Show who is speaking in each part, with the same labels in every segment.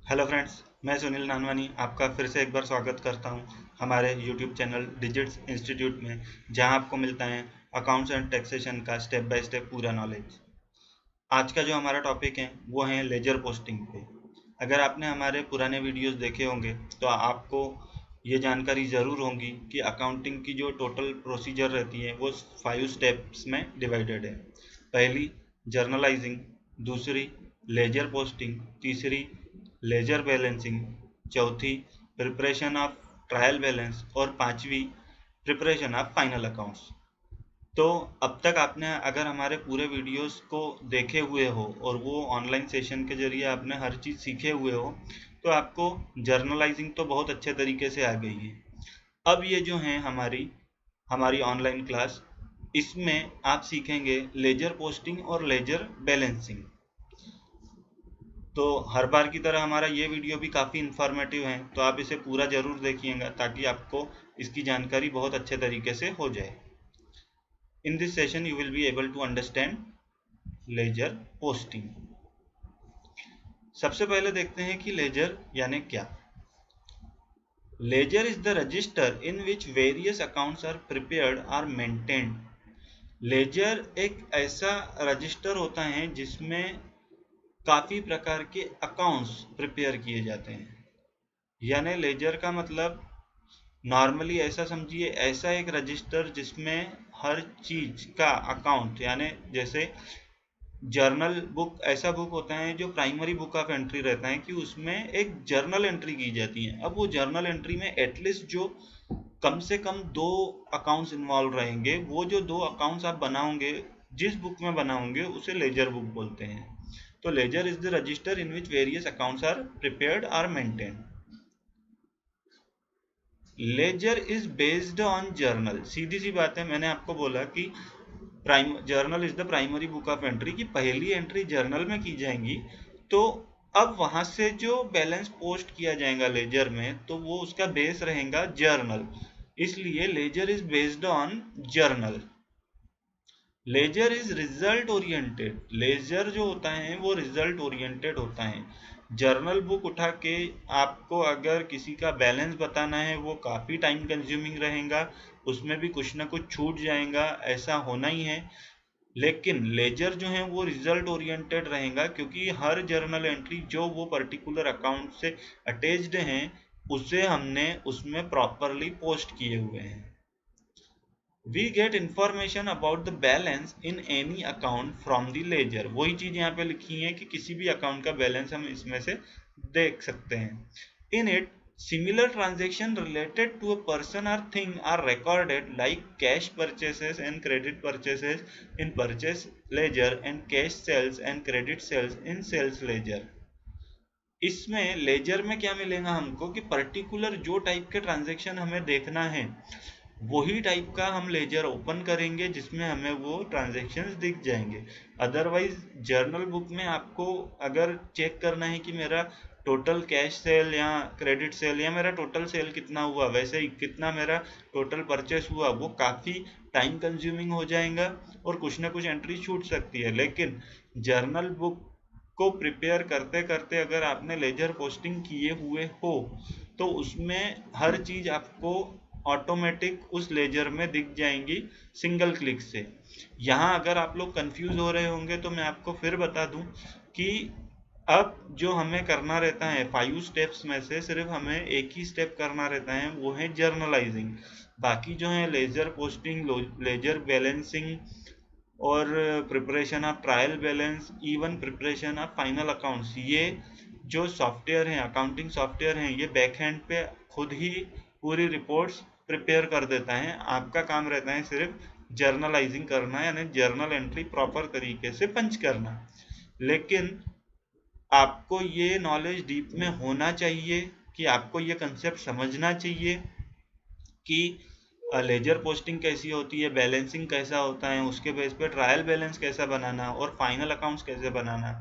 Speaker 1: Hello friends, मैं सुनील नानवानी आपका फिर से एक बार स्वागत करता हूं हमारे यूट्यूब चैनल डिजिट्स इंस्टीट्यूट में, जहां आपको मिलता है अकाउंट्स एंड टैक्सेशन का स्टेप बाय स्टेप पूरा नॉलेज। आज का जो हमारा टॉपिक है वो है लेजर पोस्टिंग पे। अगर आपने हमारे पुराने वीडियोस देखे होंगे तो आपको ये जानकारी ज़रूर होगी कि अकाउंटिंग की जो टोटल प्रोसीजर रहती है वो 5 स्टेप्स में डिवाइडेड है। पहली जर्नलाइजिंग, दूसरी लेजर पोस्टिंग, तीसरी लेजर बैलेंसिंग, चौथी प्रिपरेशन ऑफ ट्रायल बैलेंस और पांचवी प्रिपरेशन ऑफ फाइनल अकाउंट्स। तो अब तक आपने अगर हमारे पूरे वीडियोस को देखे हुए हो और वो ऑनलाइन सेशन के जरिए आपने हर चीज़ सीखे हुए हो, तो आपको जर्नलाइजिंग तो बहुत अच्छे तरीके से आ गई है। अब ये जो है हमारी हमारी ऑनलाइन क्लास, इसमें आप सीखेंगे लेजर पोस्टिंग और लेजर बैलेंसिंग। तो हर बार की तरह हमारा ये वीडियो भी काफ़ी इन्फॉर्मेटिव है, तो आप इसे पूरा ज़रूर देखिएगा ताकि आपको इसकी जानकारी बहुत अच्छे तरीके से हो जाए। In this session, you will be able to understand ledger posting. सबसे पहले देखते हैं कि लेजर यानी क्या। Ledger is the register in which various accounts are prepared are maintained. Ledger एक ऐसा रजिस्टर होता है जिसमें काफ़ी प्रकार के अकाउंट्स प्रिपेयर किए जाते हैं। यानी लेजर का मतलब नॉर्मली ऐसा समझिए, ऐसा एक रजिस्टर जिसमें हर चीज़ का अकाउंट, यानी जैसे जर्नल बुक ऐसा बुक होता है जो प्राइमरी बुक ऑफ एंट्री रहता है कि उसमें एक जर्नल एंट्री की जाती है। अब वो जर्नल एंट्री में एटलीस्ट जो कम से कम 2 अकाउंट्स इन्वॉल्व रहेंगे, वो जो 2 अकाउंट्स आप बनाओगे, जिस बुक में बनाओगे उसे लेजर बुक बोलते हैं। तो ledger is the register in which various accounts are prepared are maintained. Ledger is based on journal. सीधी सी बात है, मैंने आपको बोला कि journal is the primary book of entry, की पहली एंट्री जर्नल में की जाएंगी। तो अब वहां से जो बैलेंस पोस्ट किया जाएगा लेजर में, तो वो उसका बेस रहेगा जर्नल। इसलिए ledger is based on journal. Ledger is result oriented. Ledger जो होता है वो रिजल्ट ओरिएंटेड होता है। जर्नल बुक उठा के आपको अगर किसी का बैलेंस बताना है, वो काफ़ी टाइम कंज्यूमिंग रहेगा, उसमें भी कुछ ना कुछ छूट जाएगा, ऐसा होना ही है। लेकिन लेजर जो है वो रिजल्ट ओरिएंटेड रहेगा, क्योंकि हर जर्नल एंट्री जो वो पर्टिकुलर अकाउंट से अटैच्ड हैं, उसे हमने उसमें प्रॉपरली पोस्ट किए हुए हैं। We get information about the balance in any account from the ledger। वही चीज यहाँ पे लिखी है कि किसी भी अकाउंट का बैलेंस हम इसमें से देख सकते हैं। In it, similar transaction related to a person or thing are recorded, like cash purchases and credit purchases in purchase ledger and cash sales and credit sales in sales ledger। इसमें laser में क्या मिलेगा हमको कि particular जो type के transaction हमें देखना है, वही टाइप का हम लेजर ओपन करेंगे जिसमें हमें वो ट्रांजेक्शन्स दिख जाएंगे। अदरवाइज जर्नल बुक में आपको अगर चेक करना है कि मेरा टोटल कैश सेल या क्रेडिट सेल या मेरा टोटल सेल कितना हुआ, वैसे ही कितना मेरा टोटल परचेस हुआ, वो काफ़ी टाइम कंज्यूमिंग हो जाएगा और कुछ ना कुछ एंट्री छूट सकती है। लेकिन जर्नल बुक को प्रिपेयर करते करते अगर आपने लेजर पोस्टिंग किए हुए हो, तो उसमें हर चीज़ आपको ऑटोमेटिक उस लेजर में दिख जाएंगी सिंगल क्लिक से। यहाँ अगर आप लोग कंफ्यूज हो रहे होंगे तो मैं आपको फिर बता दूं कि अब जो हमें करना रहता है 5 स्टेप्स में से सिर्फ हमें एक ही स्टेप करना रहता है, वो है जर्नलाइजिंग। बाकी जो है लेजर पोस्टिंग, लेजर बैलेंसिंग और preparation of trial balance, even preparation of final accounts, ये जो सॉफ्टवेयर हैं, अकाउंटिंग सॉफ्टवेयर हैं, ये बैक हैंड पे खुद ही पूरी रिपोर्ट्स प्रिपेयर कर देता है। आपका काम रहता है सिर्फ जर्नलाइजिंग करना, यानी जर्नल एंट्री प्रॉपर तरीके से पंच करना। लेकिन आपको ये नॉलेज डीप में होना चाहिए कि आपको ये कंसेप्ट समझना चाहिए कि लेजर पोस्टिंग कैसी होती है, बैलेंसिंग कैसा होता है, उसके बेस पे ट्रायल बैलेंस कैसा बनाना और फाइनल अकाउंट्स कैसे बनाना।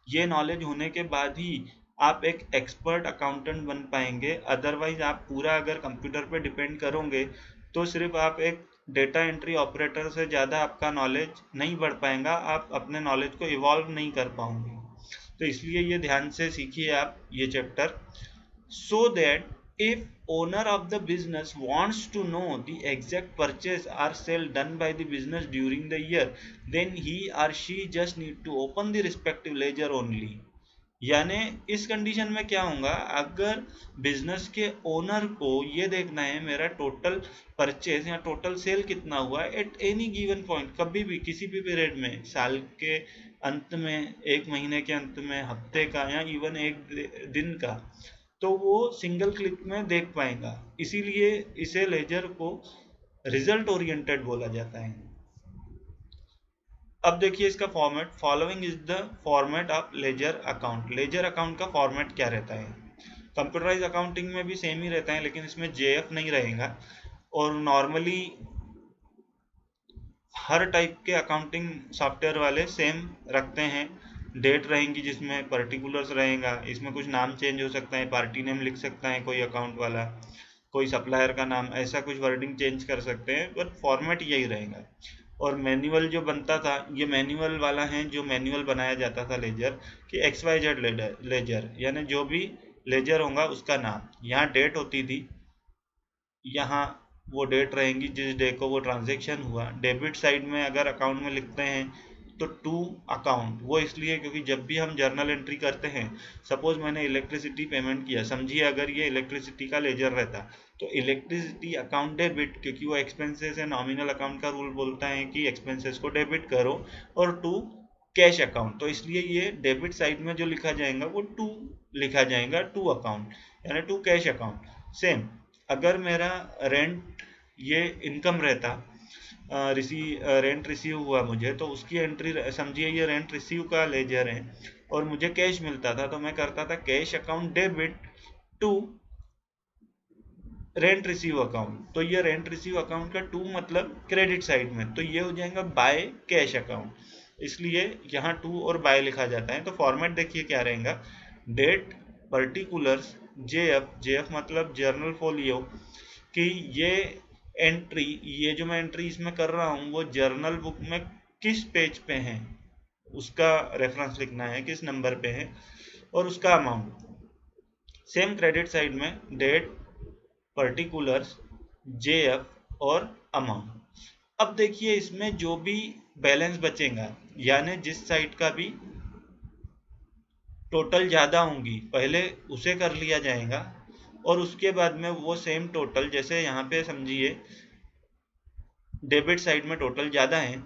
Speaker 1: ये नॉलेज होने के बाद ही आप एक एक्सपर्ट अकाउंटेंट बन पाएंगे। अदरवाइज आप पूरा अगर कंप्यूटर पे डिपेंड करोगे तो सिर्फ आप एक डेटा एंट्री ऑपरेटर से ज़्यादा आपका नॉलेज नहीं बढ़ पाएगा, आप अपने नॉलेज को इवॉल्व नहीं कर पाओगे। तो इसलिए ये ध्यान से सीखिए आप ये chapter, so that if owner of the business wants to know the exact purchase or sale done by the business during the year, then he or she just need to open the respective ledger only। यानी इस condition में क्या होगा, अगर business के owner को ये देखना है मेरा टोटल परचेज या टोटल सेल कितना हुआ है एट एनी गिवन पॉइंट, कभी भी किसी भी पीरियड में, साल के अंत में, एक महीने के अंत में, हफ्ते का या इवन एक दिन का, तो वो सिंगल क्लिक में देख पाएगा। इसीलिए इसे लेजर को रिजल्ट ओरिएंटेड बोला जाता है। अब देखिए इसका format, following is the format of ledger account. Ledger account का फॉर्मेट क्या रहता है, कंप्यूटराइज अकाउंटिंग में भी सेम ही रहता है, लेकिन इसमें जेएफ नहीं रहेगा। और नॉर्मली हर टाइप के अकाउंटिंग सॉफ्टवेयर वाले सेम रखते हैं। डेट रहेंगी जिसमें पर्टिकुलर्स रहेगा, इसमें कुछ नाम चेंज हो सकता है, पार्टी नेम लिख सकता है कोई अकाउंट वाला, कोई सप्लायर का नाम, ऐसा कुछ वर्डिंग चेंज कर सकते हैं, बट फॉर्मेट यही रहेगा। और मैनुअल जो बनता था, ये मैनुअल वाला है जो मैनुअल बनाया जाता था लेजर कि XYZ लेजर, यानी जो भी लेजर होगा उसका नाम, यहाँ डेट होती थी, यहाँ वो डेट रहेंगी जिस डे को वो ट्रांजेक्शन हुआ। डेबिट साइड में अगर अकाउंट में लिखते हैं तो टू अकाउंट, वो इसलिए क्योंकि जब भी हम जर्नल एंट्री करते हैं, सपोज मैंने इलेक्ट्रिसिटी पेमेंट किया, समझिए अगर ये इलेक्ट्रिसिटी का लेजर रहता तो इलेक्ट्रिसिटी अकाउंट डेबिट, क्योंकि वो एक्सपेंसेस है, नॉमिनल अकाउंट का रूल बोलता है कि एक्सपेंसेस को डेबिट करो, और टू कैश अकाउंट, तो इसलिए ये डेबिट साइड में जो लिखा जाएगा वो टू लिखा जाएगा, टू अकाउंट यानी टू कैश अकाउंट। सेम अगर मेरा रेंट ये इनकम रहता, रेंट रिसीव हुआ मुझे, तो उसकी एंट्री, समझिए ये रेंट रिसीव का लेजर है और मुझे कैश मिलता था, तो मैं करता था cash account debit to rent receive account. तो ये रेंट रिसीव अकाउंट का टू मतलब क्रेडिट साइड में, तो ये हो जाएगा बाय कैश अकाउंट, इसलिए यहाँ टू और बाय लिखा जाता है। तो फॉर्मेट देखिए क्या रहेगा, डेट, पर्टिकुलर्स, जेएफ, जेएफ मतलब जर्नल फोलियो, कि ये एंट्री, ये जो मैं एंट्री इसमें कर रहा हूँ वो जर्नल बुक में किस पेज पे है उसका रेफरेंस लिखना है, किस नंबर पे है, और उसका अमाउंट। सेम क्रेडिट साइड में डेट, पर्टिकुलर्स, जेएफ और अमाउंट। अब देखिए इसमें जो भी बैलेंस बचेगा, यानी जिस साइड का भी टोटल ज़्यादा होंगी पहले उसे कर लिया जाएगा, और उसके बाद में वो सेम टोटल, जैसे यहाँ पे समझिए डेबिट साइड में टोटल ज़्यादा है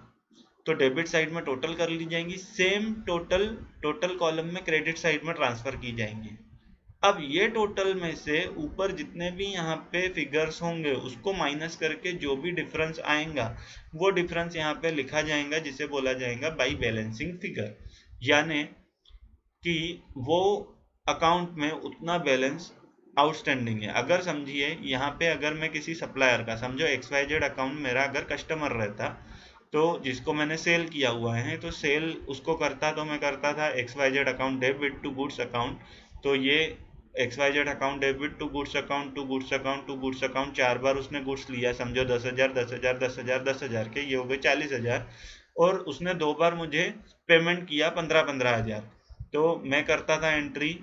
Speaker 1: तो डेबिट साइड में टोटल कर ली जाएंगी, सेम टोटल कॉलम में क्रेडिट साइड में ट्रांसफ़र की जाएंगी। अब ये टोटल में से ऊपर जितने भी यहाँ पे फिगर्स होंगे उसको माइनस करके जो भी डिफरेंस आएगा वो डिफरेंस यहाँ पे लिखा जाएगा, जिसे बोला जाएगा बाई बैलेंसिंग फिगर, यानी कि वो अकाउंट में उतना बैलेंस आउटस्टैंडिंग है। अगर समझिए यहाँ पे अगर मैं किसी सप्लायर का, समझो XYZ अकाउंट मेरा अगर कस्टमर रहता, तो जिसको मैंने सेल किया हुआ है, तो सेल उसको करता, तो मैं करता था XYZ account debit to goods account, तो ये XYZ account debit to goods account to goods account to goods account, 4 बार उसने गुड्स लिया, समझो 10,000 10,000 10,000 10,000 के, ये हो गए 40,000, और उसने 2 बार मुझे पेमेंट किया 15,000। तो मैं करता था एंट्री,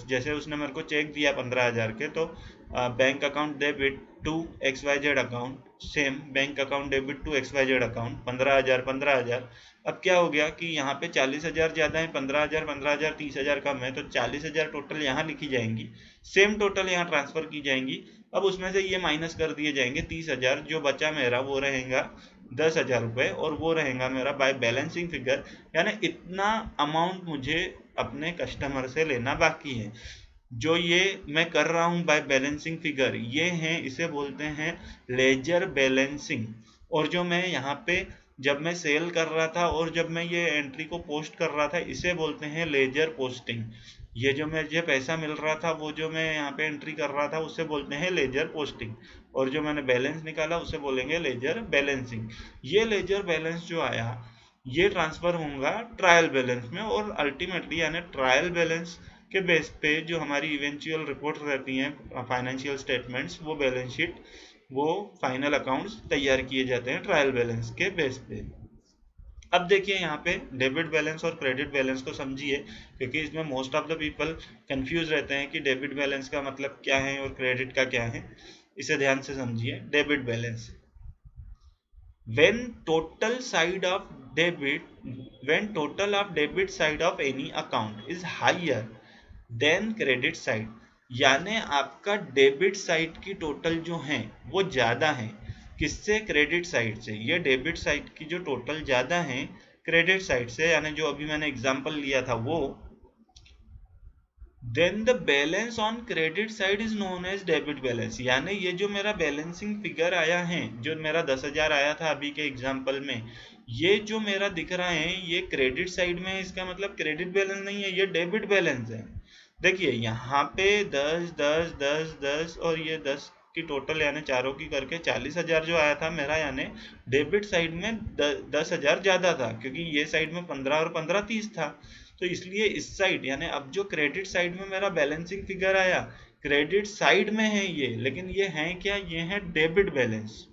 Speaker 1: जैसे उसने मेरे को चेक दिया 15,000 के, तो bank account debit to XYZ account, same bank account debit to XYZ account 15,000 15,000। अब क्या हो गया कि यहाँ पे 40,000 ज़्यादा है, 15,000 15,000 30,000 कम है, तो 40,000 टोटल यहाँ लिखी जाएंगी, सेम टोटल यहाँ ट्रांसफ़र की जाएंगी। अब उसमें से ये माइनस कर दिए जाएंगे, 30,000 जो बचा मेरा वो रहेगा 10,000 रुपये, और वो रहेगा मेरा बाय बैलेंसिंग फिगर, यानी इतना अमाउंट मुझे अपने कस्टमर से लेना बाकी है। जो ये मैं कर रहा हूँ बाय बैलेंसिंग फिगर, ये हैं, इसे बोलते हैं लेजर बैलेंसिंग। और जो मैं यहाँ पे जब मैं सेल कर रहा था और जब मैं ये एंट्री को पोस्ट कर रहा था, इसे बोलते हैं लेजर पोस्टिंग। ये जो मुझे पैसा मिल रहा था, वो जो मैं यहाँ पे एंट्री कर रहा था, उसे बोलते हैं लेजर पोस्टिंग, और जो मैंने बैलेंस निकाला उसे बोलेंगे लेजर बैलेंसिंग। ये लेजर बैलेंस जो आया ये ट्रांसफ़र होगा ट्रायल बैलेंस में, और अल्टीमेटली यानी ट्रायल बैलेंस के बेस पे जो हमारी इवेंचुअल रिपोर्ट रहती हैं, फाइनेंशियल स्टेटमेंट्स, वो बैलेंस शीट, वो फाइनल अकाउंट्स तैयार किए जाते हैं ट्रायल बैलेंस के बेस पे। अब देखिए यहाँ पे डेबिट बैलेंस और क्रेडिट बैलेंस को समझिए, क्योंकि इसमें most of the people confuse रहते हैं कि डेबिट बैलेंस का मतलब क्या है और क्रेडिट का क्या है। इसे ध्यान से समझिए। Debit balance, when total side of debit when total of debit side of any account is higher than credit side, यानी आपका डेबिट साइड की टोटल जो है वो ज्यादा है किससे, क्रेडिट साइड से। ये डेबिट साइड की जो टोटल ज्यादा है क्रेडिट साइड से, यानी जो अभी मैंने एग्जांपल लिया था वो, then the balance on credit side is known as debit balance, यानी ये जो मेरा बैलेंसिंग फिगर आया है, जो मेरा 10,000 आया था अभी के एग्जांपल में, ये जो मेरा दिख रहा है ये क्रेडिट साइड में है, इसका मतलब क्रेडिट बैलेंस नहीं है, ये डेबिट बैलेंस है। देखिए यहाँ पे 10 10 10 10 और ये 10 की टोटल यानी चारों की करके 40,000 जो आया था मेरा, यानी डेबिट साइड में 10,000 ज्यादा था, क्योंकि ये साइड में 15 और 15 30 था। तो इसलिए इस साइड यानी अब जो क्रेडिट साइड में मेरा बैलेंसिंग फिगर आया, क्रेडिट साइड में है ये, लेकिन ये है क्या, ये है डेबिट बैलेंस।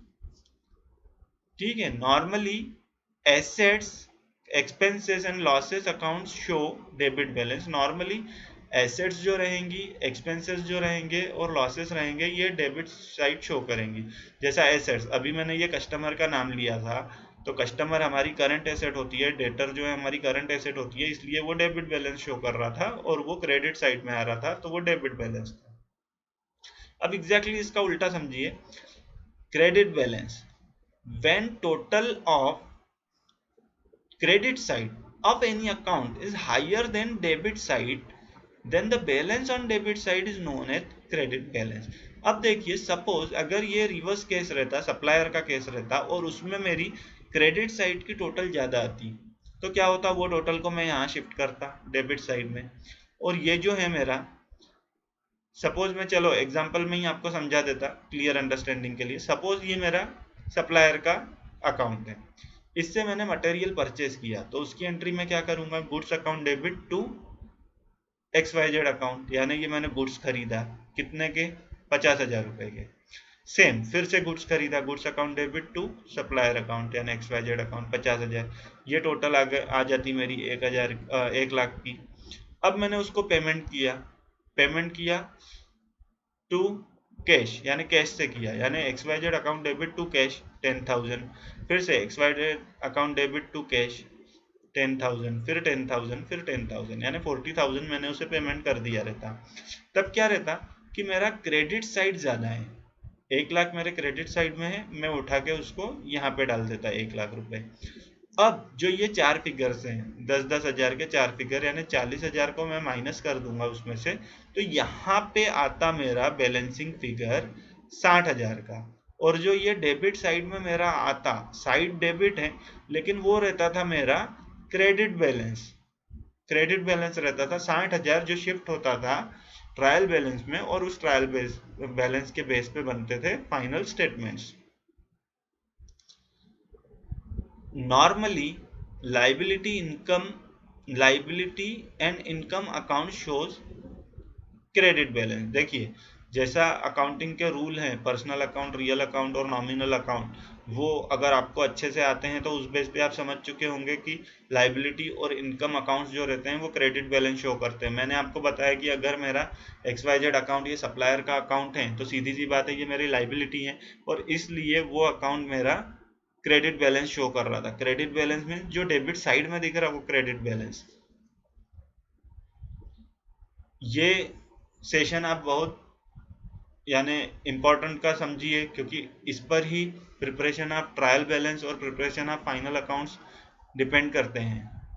Speaker 1: ठीक है। Normally assets, expenses and losses accounts show debit balance. Normally assets जो रहेंगी, एक्सपेंसेस जो रहेंगे और लॉसेस रहेंगे, ये डेबिट साइड शो करेंगी। जैसा एसेट्स, अभी मैंने ये कस्टमर का नाम लिया था, तो कस्टमर हमारी करंट एसेट होती है, डेटर जो है हमारी करंट एसेट होती है, इसलिए वो डेबिट बैलेंस शो कर रहा था और वो क्रेडिट साइड में आ रहा था, तो वो डेबिट बैलेंस था। अब एग्जैक्टली इसका उल्टा समझिए, credit balance, when total of credit side of any account is higher than debit side, then the balance on debit side is known as credit balance। अब देखिए सपोज अगर ये रिवर्स केस रहता, सप्लायर का case रहता और उसमें मेरी क्रेडिट साइड की टोटल ज्यादा आती, तो क्या होता, वो टोटल को मैं यहाँ शिफ्ट करता डेबिट साइड में, और ये जो है मेरा, सपोज मैं चलो एग्जांपल में ही आपको समझा देता क्लियर अंडरस्टैंडिंग के लिए। सपोज ये मेरा सप्लायर का अकाउंट है, इससे मैंने मटेरियल परचेज किया, तो उसकी एंट्री में क्या करूंगा, goods account debit to XYZ account, यानी ये मैंने गुड्स खरीदा कितने के, 50,000 रुपए के। सेम फिर से गुड्स खरीदा, goods account debit to supplier account यानी XYZ अकाउंट 50,000, ये टोटल आ जाती मेरी 1 लाख की। अब मैंने उसको पेमेंट किया टू कैश, यानी कैश से किया, यानी XYZ account debit to cash 10,000, फिर से XYZ account debit to cash 10,000, फिर 10,000, फिर 10,000, यानी 40,000 मैंने उसे पेमेंट कर दिया रहता। तब क्या रहता कि मेरा क्रेडिट साइड ज्यादा है, 1 लाख मेरे क्रेडिट साइड में है, मैं उठा के उसको यहाँ पे डाल देता 1 लाख रुपए। अब जो ये 4 फिगर्स हैं, 10-10 हजार के 4 फिगर, यानी 40,000 को मैं माइनस कर दूंगा उसमें से, तो यहाँ पे आता मेरा बैलेंसिंग फिगर 60,000 का। और जो ये डेबिट साइड में मेरा आता, साइड डेबिट है लेकिन वो रहता था मेरा क्रेडिट बैलेंस रहता था 60,000, जो शिफ्ट होता था ट्रायल बैलेंस में, और उस ट्रायल बैलेंस के बेस पे बनते थे final statements. Normally, liability and income account shows credit balance. देखिए जैसा अकाउंटिंग के रूल हैं, पर्सनल अकाउंट, रियल अकाउंट और नॉमिनल अकाउंट, वो अगर आपको अच्छे से आते हैं तो उस बेस पे आप समझ चुके होंगे कि लाइबिलिटी और इनकम अकाउंट्स जो रहते हैं वो क्रेडिट बैलेंस शो करते हैं। मैंने आपको बताया कि अगर मेरा XYZ अकाउंट ये सप्लायर का अकाउंट है, तो सीधी सी बात है ये मेरी लाइबिलिटी है, और इसलिए वो अकाउंट मेरा क्रेडिट बैलेंस शो कर रहा था। क्रेडिट बैलेंस में जो डेबिट साइड में दिख रहा है वो क्रेडिट बैलेंस। ये सेशन आप बहुत यानी इम्पोर्टेंट का समझिए, क्योंकि इस पर ही प्रिपरेशन ऑफ ट्रायल बैलेंस और preparation of final accounts depend करते हैं।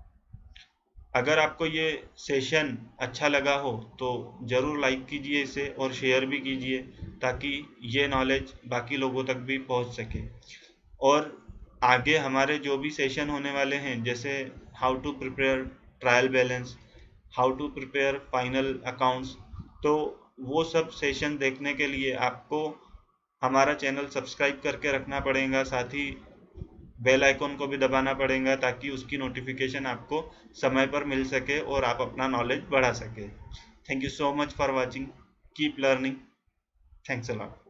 Speaker 1: अगर आपको ये सेशन अच्छा लगा हो तो ज़रूर लाइक कीजिए इसे और शेयर भी कीजिए, ताकि ये नॉलेज बाकी लोगों तक भी पहुंच सके। और आगे हमारे जो भी सेशन होने वाले हैं, जैसे how to prepare trial balance, how to prepare final accounts, तो वो सब सेशन देखने के लिए आपको हमारा चैनल सब्सक्राइब करके रखना पड़ेगा, साथ ही बेल आइकन को भी दबाना पड़ेगा, ताकि उसकी नोटिफिकेशन आपको समय पर मिल सके और आप अपना नॉलेज बढ़ा सके। Thank you so much for watching, keep learning, thanks a lot.